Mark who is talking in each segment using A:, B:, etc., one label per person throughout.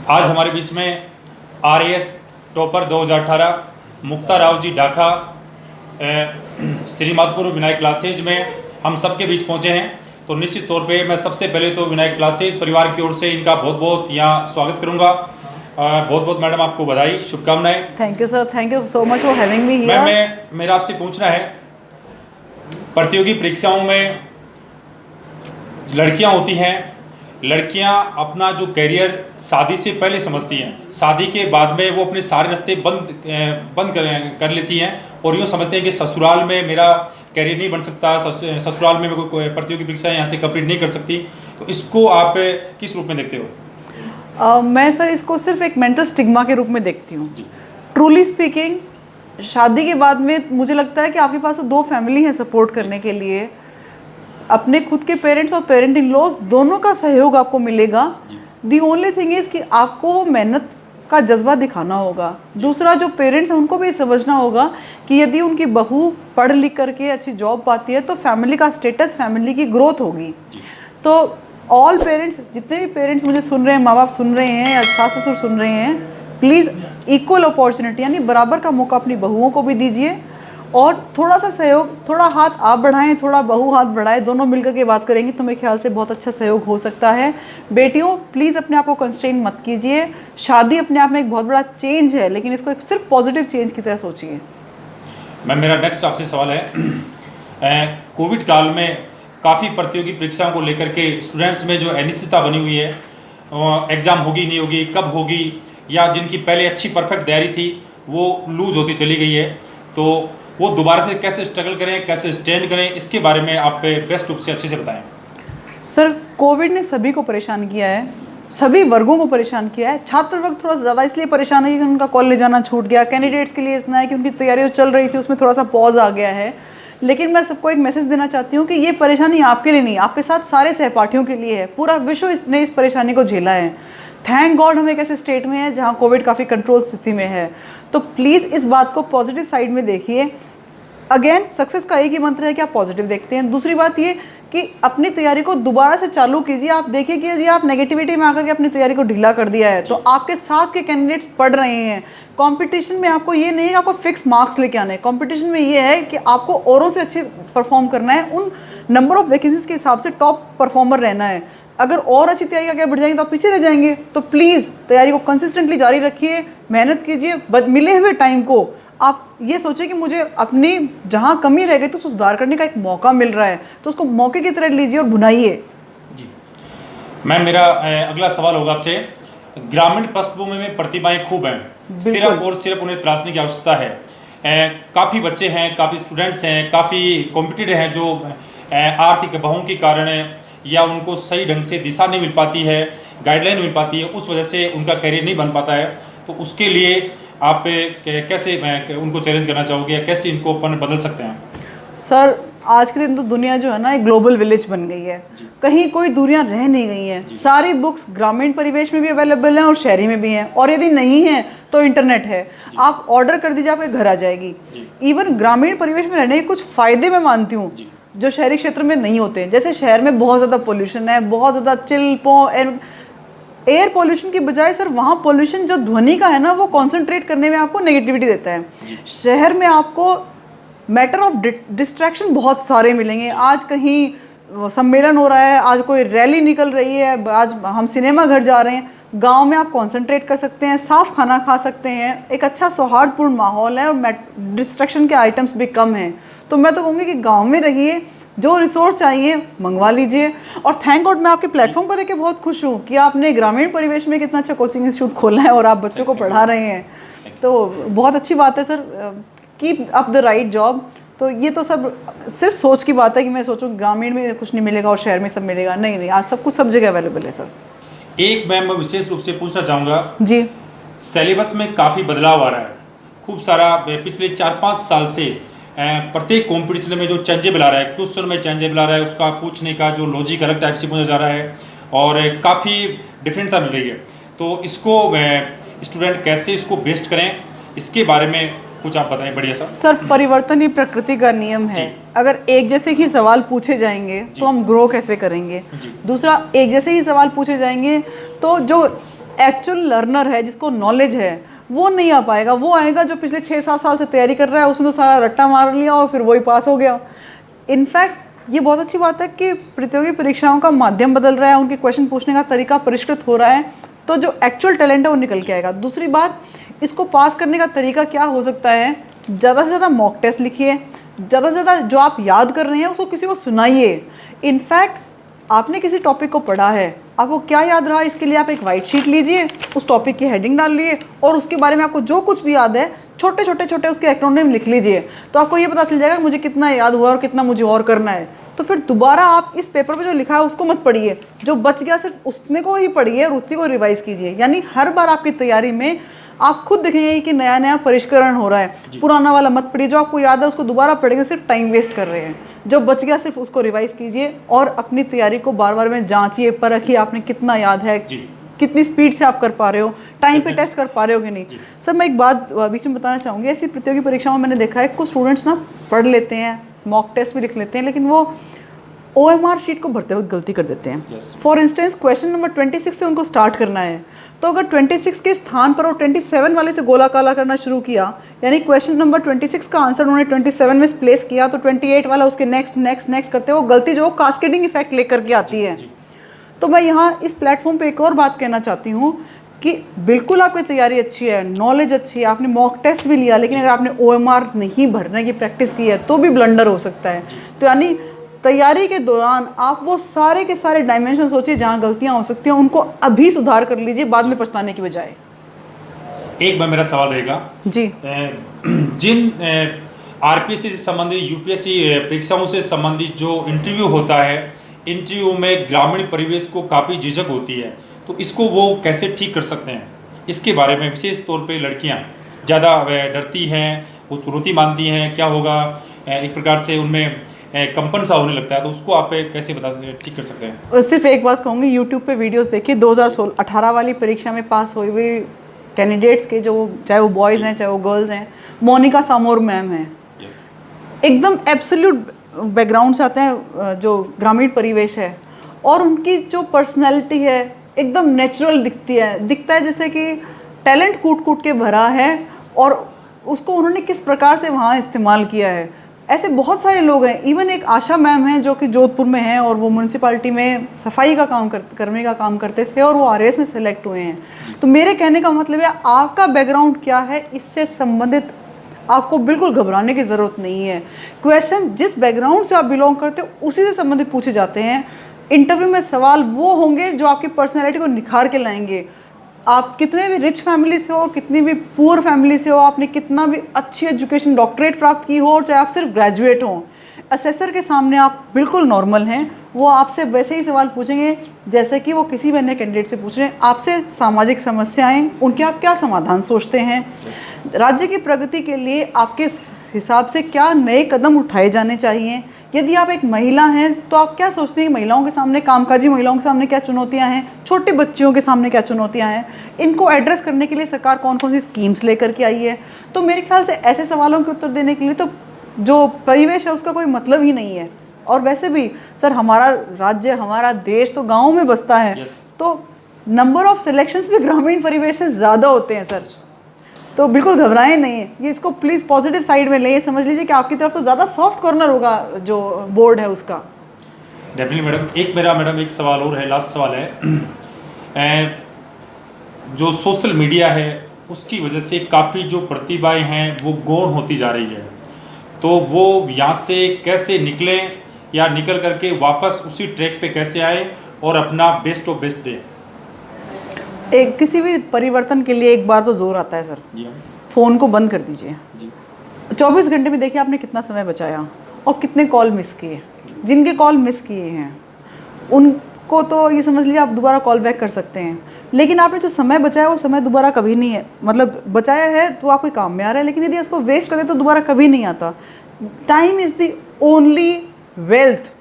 A: आज हमारे बीच में RAS टॉपर 2018 मुक्ता राव जी ढाका श्रीमाधपुर विनायक क्लासेज में हम सबके बीच पहुंचे हैं। तो निश्चित तौर पे मैं सबसे पहले तो विनायक क्लासेज परिवार की ओर से इनका बहुत बहुत यहाँ स्वागत करूंगा। बहुत बहुत मैडम आपको बधाई, शुभकामनाएं।
B: Thank you sir, thank you so much for having me here.
A: मेरा आपसे पूछना है, प्रतियोगी परीक्षाओं में लड़कियां होती हैं, लड़कियां अपना जो करियर शादी से पहले समझती हैं, शादी के बाद में वो अपने सारे रास्ते बंद कर लेती हैं और यूँ समझते हैं कि ससुराल में मेरा करियर नहीं बन सकता, ससुराल में मैं कोई प्रतियोगी परीक्षा यहाँ से कंप्लीट नहीं कर सकती। तो इसको आप किस रूप में देखते हो?
B: मैं सर इसको सिर्फ एक मेंटल स्टिग्मा के रूप में देखती हूँ। ट्रूली स्पीकिंग, शादी के बाद में मुझे लगता है कि आपके पास तो दो फैमिली है सपोर्ट करने के लिए। अपने खुद के पेरेंट्स और पेरेंट इन लॉज दोनों का सहयोग आपको मिलेगा। दी ओनली थिंग इज़ कि आपको मेहनत का जज्बा दिखाना होगा। दूसरा, जो पेरेंट्स हैं उनको भी समझना होगा कि यदि उनकी बहू पढ़ लिख करके अच्छी जॉब पाती है तो फैमिली का स्टेटस, फैमिली की ग्रोथ होगी। तो ऑल पेरेंट्स, जितने भी पेरेंट्स मुझे सुन रहे हैं, माँ बाप सुन रहे हैं या सास ससुर सुन रहे हैं, प्लीज़ इक्वल अपॉर्चुनिटी यानी बराबर का मौका अपनी बहुओं को भी दीजिए और थोड़ा सा सहयोग, थोड़ा हाथ आप बढ़ाएं, थोड़ा बहू हाथ बढ़ाए, दोनों मिलकर के बात करेंगे तो मेरे ख्याल से बहुत अच्छा सहयोग हो सकता है। बेटियों, प्लीज़ अपने आप को कंस्ट्रेन मत कीजिए। शादी अपने आप में एक बहुत बड़ा चेंज है, लेकिन इसको एक सिर्फ पॉजिटिव चेंज की तरह सोचिए।
A: मैम, मेरा नेक्स्ट आपसे सवाल है, कोविड काल में काफ़ी प्रतियोगी परीक्षाओं को लेकर के स्टूडेंट्स में जो अनिश्चितता बनी हुई है, एग्ज़ाम होगी नहीं होगी, कब होगी, या जिनकी पहले अच्छी परफेक्ट तैयारी थी वो लूज होती चली गई है, तो वो दोबारा से कैसे स्ट्रगल करें, कैसे स्टैंड करें, इसके बारे में आप बेस्ट रूप से अच्छे से बताएं।
B: सर, कोविड ने सभी को परेशान किया है, सभी वर्गों को परेशान किया है। छात्र वर्ग थोड़ा ज़्यादा इसलिए परेशान है कि उनका कॉलेज जाना छूट गया। कैंडिडेट्स के लिए इतना है कि उनकी तैयारी चल रही थी, उसमें थोड़ा सा पॉज आ गया है। लेकिन मैं सबको एक मैसेज देना चाहती हूँ कि ये परेशानी आपके लिए नहीं, आपके साथ सारे सहपाठियों के लिए है। पूरा विश्व ने इस परेशानी को झेला है। थैंक गॉड हम एक ऐसे स्टेट में है जहाँ कोविड काफ़ी कंट्रोल स्थिति में है। तो प्लीज़ इस बात को पॉजिटिव साइड में देखिए। अगेन, सक्सेस का एक ही मंत्र है कि आप पॉजिटिव देखते हैं। दूसरी बात ये कि अपनी तैयारी को दोबारा से चालू कीजिए। आप देखिए कि यदि आप नेगेटिविटी में आकर के अपनी तैयारी को ढीला कर दिया है तो आपके साथ के कैंडिडेट्स पढ़ रहे हैं। कंपटीशन में आपको ये नहीं है कि आपको फिक्स मार्क्स लेके आने हैं। कंपटीशन में ये है कि आपको औरों से अच्छे परफॉर्म करना है, उन नंबर ऑफ वैकेंसीज के हिसाब से टॉप परफॉर्मर रहना है। अगर और अच्छी तैयारी आगे बढ़ जाएंगे तो आप पीछे रह जाएंगे। तो प्लीज़ तैयारी को कंसिस्टेंटली जारी रखिए, मेहनत कीजिए। मिले हुए टाइम को आप ये सोचें कि मुझे अपनी जहाँ कमी रह गई तो सुधार करने का एक मौका मिल रहा है, तो उसको मौके की तरह लीजिए और भुनाइए।
A: जी मैम, मेरा अगला सवाल होगा आपसे। ग्रामीण पृष्ठभूमि में प्रतिभाएं खूब हैं, सिर्फ और सिर्फ उन्हें तराशने की आवश्यकता है। काफ़ी बच्चे हैं, काफ़ी स्टूडेंट्स हैं, काफ़ी कॉम्पिटिटर हैं जो आर्थिक अभावों के कारण या उनको सही ढंग से दिशा नहीं मिल पाती है, गाइडलाइन मिल पाती है, उस वजह से उनका करियर नहीं बन पाता है। तो उसके लिए आप कैसे उनको चैलेंज करना चाहोगे या कैसे इनको अपन बदल सकते हैं?
B: सर, आज के दिन तो दुनिया जो है ना एक ग्लोबल विलेज बन गई है। कहीं कोई दूरियां रह नहीं गई हैं। सारी बुक्स ग्रामीण परिवेश में भी अवेलेबल हैं और शहरी में भी हैं, और यदि नहीं है तो इंटरनेट है, आप ऑर्डर कर दीजिए, आपके घर आ जाएगी। इवन ग्रामीण परिवेश में रहने के कुछ फ़ायदे मैं मानती हूँ जो शहरी क्षेत्र में नहीं होते। जैसे शहर में बहुत ज़्यादा पोल्यूशन है, बहुत ज़्यादा एयर पोल्यूशन की बजाय सर वहाँ पोल्यूशन जो ध्वनि का है ना वो कंसंट्रेट करने में आपको नेगेटिविटी देता है। शहर में आपको मैटर ऑफ डिस्ट्रैक्शन बहुत सारे मिलेंगे। आज कहीं सम्मेलन हो रहा है, आज कोई रैली निकल रही है, आज हम सिनेमा घर जा रहे हैं। गांव में आप कंसंट्रेट कर सकते हैं, साफ खाना खा सकते हैं, एक अच्छा सौहार्दपूर्ण माहौल है और डिस्ट्रैक्शन के आइटम्स भी कम हैं। तो मैं तो कहूँगी कि गाँव में रहिए, जो रिसोर्स चाहिए मंगवा लीजिए। और थैंक गॉड मैं आपके प्लेटफॉर्म को देख के बहुत खुश हूँ कि आपने ग्रामीण परिवेश में कितना अच्छा कोचिंग इंस्टीट्यूट खोला है और आप बच्चों को पढ़ा रहे हैं। तो बहुत अच्छी बात है sir, keep up the right job. तो ये तो सब सिर्फ सोच की बात है कि मैं सोचूं ग्रामीण में कुछ नहीं मिलेगा और शहर में सब मिलेगा। नहीं नहीं, आज सब कुछ सब जगह अवेलेबल है सर।
A: एक मैं विशेष रूप से पूछना चाहूँगा
B: जी,
A: सिलेबस में काफ़ी बदलाव आ रहा है, खूब सारा पिछले 4-5 साल से प्रत्येक कॉम्पिटिशन में जो चेंजेबल आ रहा है, क्वेश्चन में चेंजेबल आ रहा है, उसका पूछने का जो लॉजिक अलग टाइप से पूछा जा रहा है और काफ़ी डिफरेंटता मिल रही है। तो इसको स्टूडेंट कैसे इसको बेस्ट करें, इसके बारे में कुछ आप बताएं। बढ़िया
B: सर, परिवर्तन ही प्रकृति का नियम है। अगर एक जैसे ही सवाल पूछे जाएंगे तो हम ग्रो कैसे करेंगे। दूसरा, एक जैसे ही सवाल पूछे जाएंगे तो जो एक्चुअल लर्नर है, जिसको नॉलेज है, वो नहीं आ पाएगा। वो आएगा जो पिछले 6-7 साल से तैयारी कर रहा है, उसने तो सारा रट्टा मार लिया और फिर वही पास हो गया। इनफैक्ट ये बहुत अच्छी बात है कि प्रतियोगी परीक्षाओं का माध्यम बदल रहा है, उनके क्वेश्चन पूछने का तरीका परिष्कृत हो रहा है, तो जो एक्चुअल टैलेंट है वो निकल के आएगा। दूसरी बात, इसको पास करने का तरीका क्या हो सकता है, ज़्यादा से ज़्यादा मॉक टेस्ट लिखिए, ज़्यादा से ज़्यादा जो आप याद कर रहे हैं उसको किसी को सुनाइए। इनफैक्ट आपने किसी टॉपिक को पढ़ा है, आपको क्या याद रहा, इसके लिए आप एक वाइट शीट लीजिए, उस टॉपिक की हेडिंग डाल लिए और उसके बारे में आपको जो कुछ भी याद है छोटे छोटे उसके एक्रोनिम लिख लीजिए, तो आपको ये पता चल जाएगा मुझे कितना याद हुआ और कितना मुझे और करना है। तो फिर दोबारा आप इस पेपर पे जो लिखा है उसको मत पढ़िए, जो बच गया सिर्फ उसने को ही पढ़िए और उसी को रिवाइज कीजिए। यानी हर बार आपकी तैयारी में आप खुद देखेंगे कि नया नया परिष्करण हो रहा है। पुराना वाला मत पढ़िए, जो आपको याद है उसको दोबारा पढ़ेंगे, सिर्फ टाइम वेस्ट कर रहे हैं। जो बच गया सिर्फ उसको रिवाइज कीजिए और अपनी तैयारी को बार बार में जांचिए, परखिए आपने कितना याद है, कितनी स्पीड से आप कर पा रहे हो, टाइम पे टेस्ट कर पा रहे हो कि नहीं। सर मैं एक बात बीच में बताना चाहूँगी, ऐसी प्रतियोगी परीक्षाओं में मैंने देखा है कुछ स्टूडेंट्स ना पढ़ लेते हैं, मॉक टेस्ट भी लिख लेते हैं, लेकिन वो OMR शीट को भरते वक्त गलती कर देते हैं। फॉर इंस्टेंस क्वेश्चन नंबर 26 से उनको स्टार्ट करना है, तो अगर 26 के स्थान पर वो 27 वाले से गोला काला करना शुरू किया, यानी क्वेश्चन नंबर 26 का आंसर उन्होंने 27 में प्लेस किया, तो 28 वाला उसके नेक्स्ट करते हो गलती जो कास्केडिंग इफेक्ट लेकर के आती है। तो मैं यहाँ इस प्लेटफॉर्म पे एक और बात कहना चाहती हूँ कि बिल्कुल आपकी तैयारी अच्छी है, नॉलेज अच्छी है, आपने मॉक टेस्ट भी लिया, लेकिन अगर आपने OMR नहीं भरने की प्रैक्टिस की है तो भी ब्लंडर हो सकता है। तो यानी तैयारी के दौरान आप वो सारे के सारे डायमेंशन सोचिए जहाँ गलतियाँ हो सकती हैं, उनको अभी सुधार कर लीजिए बाद में पछताने की बजाय।
A: एक बार मेरा सवाल रहेगा
B: जी,
A: जिन RPSC से संबंधित UPSC परीक्षाओं से संबंधित जो इंटरव्यू होता है, इंटरव्यू में ग्रामीण परिवेश को काफ़ी झिझक होती है, तो इसको वो कैसे ठीक कर सकते हैं, इसके बारे में विशेष तौर पे लड़कियां ज़्यादा डरती हैं, वो चुनौती मानती हैं, क्या होगा, एक प्रकार से उनमें कंपन सा होने लगता है, तो उसको आप कैसे बता सकते हैं, ठीक कर सकते हैं?
B: सिर्फ एक बात कहूँगी, यूट्यूब पे वीडियोस देखिए 2018 वाली परीक्षा में पास हुई हुई कैंडिडेट्स के, जो चाहे वो बॉयज़ हैं चाहे वो गर्ल्स हैं, मोनिका सामोर मैम हैं, एकदम एब्सोल्यूट बैकग्राउंड से आते हैं, जो ग्रामीण परिवेश है, और उनकी जो पर्सनैलिटी है एकदम नेचुरल दिखता है जैसे कि टैलेंट कूट कूट के भरा है और उसको उन्होंने किस प्रकार से वहाँ इस्तेमाल किया है। ऐसे बहुत सारे लोग हैं, इवन एक आशा मैम हैं जो कि जोधपुर में हैं और वो म्यूनसिपालिटी में सफाई का काम करने का काम करते थे और वो RAS में सेलेक्ट हुए हैं। तो मेरे कहने का मतलब है आपका बैकग्राउंड क्या है, इससे संबंधित आपको बिल्कुल घबराने की ज़रूरत नहीं है। क्वेश्चन जिस बैकग्राउंड से आप बिलोंग करते हो उसी से संबंधित पूछे जाते हैं। इंटरव्यू में सवाल वो होंगे जो आपकी पर्सनैलिटी को निखार के लाएंगे। आप कितने भी रिच फैमिली से हो, कितनी भी पुअर फैमिली से हो, आपने कितना भी अच्छी एजुकेशन डॉक्टरेट प्राप्त की हो, और चाहे आप सिर्फ ग्रेजुएट हो, असेसर के सामने आप बिल्कुल नॉर्मल हैं। वो आपसे वैसे ही सवाल पूछेंगे जैसे कि वो किसी भी अन्य कैंडिडेट से पूछ रहे हैं। आपसे सामाजिक समस्याएं, उनके आप क्या समाधान सोचते हैं, राज्य की प्रगति के लिए आपके हिसाब से क्या नए कदम उठाए जाने चाहिए। यदि आप एक महिला हैं तो आप क्या सोचते हैं महिलाओं के सामने, कामकाजी महिलाओं के सामने क्या चुनौतियां हैं, छोटे बच्चियों के सामने क्या चुनौतियां हैं, इनको एड्रेस करने के लिए सरकार कौन कौन सी स्कीम्स लेकर के आई है। तो मेरे ख्याल से ऐसे सवालों के उत्तर देने के लिए तो जो परिवेश है उसका कोई मतलब ही नहीं है। और वैसे भी सर हमारा राज्य, हमारा देश तो गाँव में बसता है, तो नंबर ऑफ सिलेक्शंस भी ग्रामीण परिवेश से ज़्यादा होते हैं सर। तो बिल्कुल घबराएं नहीं, ये इसको प्लीज़ पॉजिटिव साइड में लें, समझ लीजिए कि आपकी तरफ तो ज़्यादा सॉफ्ट कॉर्नर होगा जो बोर्ड है उसका।
A: डेफिनेटली मैडम एक सवाल और है, लास्ट सवाल है। जो सोशल मीडिया है उसकी वजह से काफ़ी जो प्रतिभाएं हैं वो गौण होती जा रही है, तो वो यहाँ से कैसे निकलें या निकल करके वापस उसी ट्रैक पे कैसे आए और अपना बेस्ट ऑफ बेस्ट दें?
B: एक किसी भी परिवर्तन के लिए एक बार तो जोर आता है सर। फ़ोन को बंद कर दीजिए। 24 घंटे में देखिए आपने कितना समय बचाया और कितने कॉल मिस किए। जिनके कॉल मिस किए हैं उनको तो ये समझ लीजिए आप दोबारा कॉल बैक कर सकते हैं, लेकिन आपने जो समय बचाया वो समय दोबारा कभी नहीं है, मतलब बचाया है तो आपके काम में आ रहा है, लेकिन यदि उसको वेस्ट करें तो दोबारा कभी नहीं आता। Time is the only wealth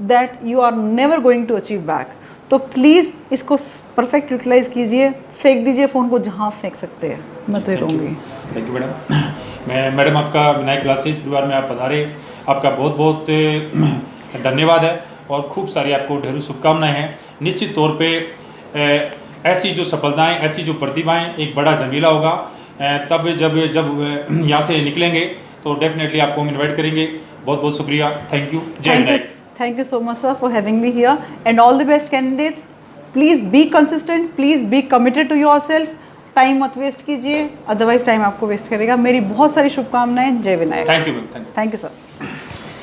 B: that you are never going to achieve back. तो प्लीज़ इसको परफेक्ट यूटिलाइज कीजिए, फेंक दीजिए फ़ोन को जहाँ फेंक सकते हैं। मैं तो ये कहूँगी।
A: Thank you madam. मैडम आपका विनायक क्लासेज परिवार में आप पधारे, आपका बहुत बहुत धन्यवाद है और खूब सारी आपको ढेरों शुभकामनाएं हैं। निश्चित तौर पे ऐसी जो सफलताएं, ऐसी जो प्रतिभाएं, एक बड़ा जमीला होगा। तब जब यहाँ से निकलेंगे तो डेफिनेटली आपको हम इनवाइट करेंगे। बहुत बहुत शुक्रिया, थैंक यू, जय Hind.
B: Thank you so much, sir, for having me here. And all the best, candidates. Please be consistent. Please be committed to yourself. Time मत वेस्ट कीजिए, अदरवाइज टाइम आपको वेस्ट करेगा। मेरी बहुत सारी शुभकामनाएं। जय Vinayak.
A: Thank you ma'am, thank you.
B: Thank you sir.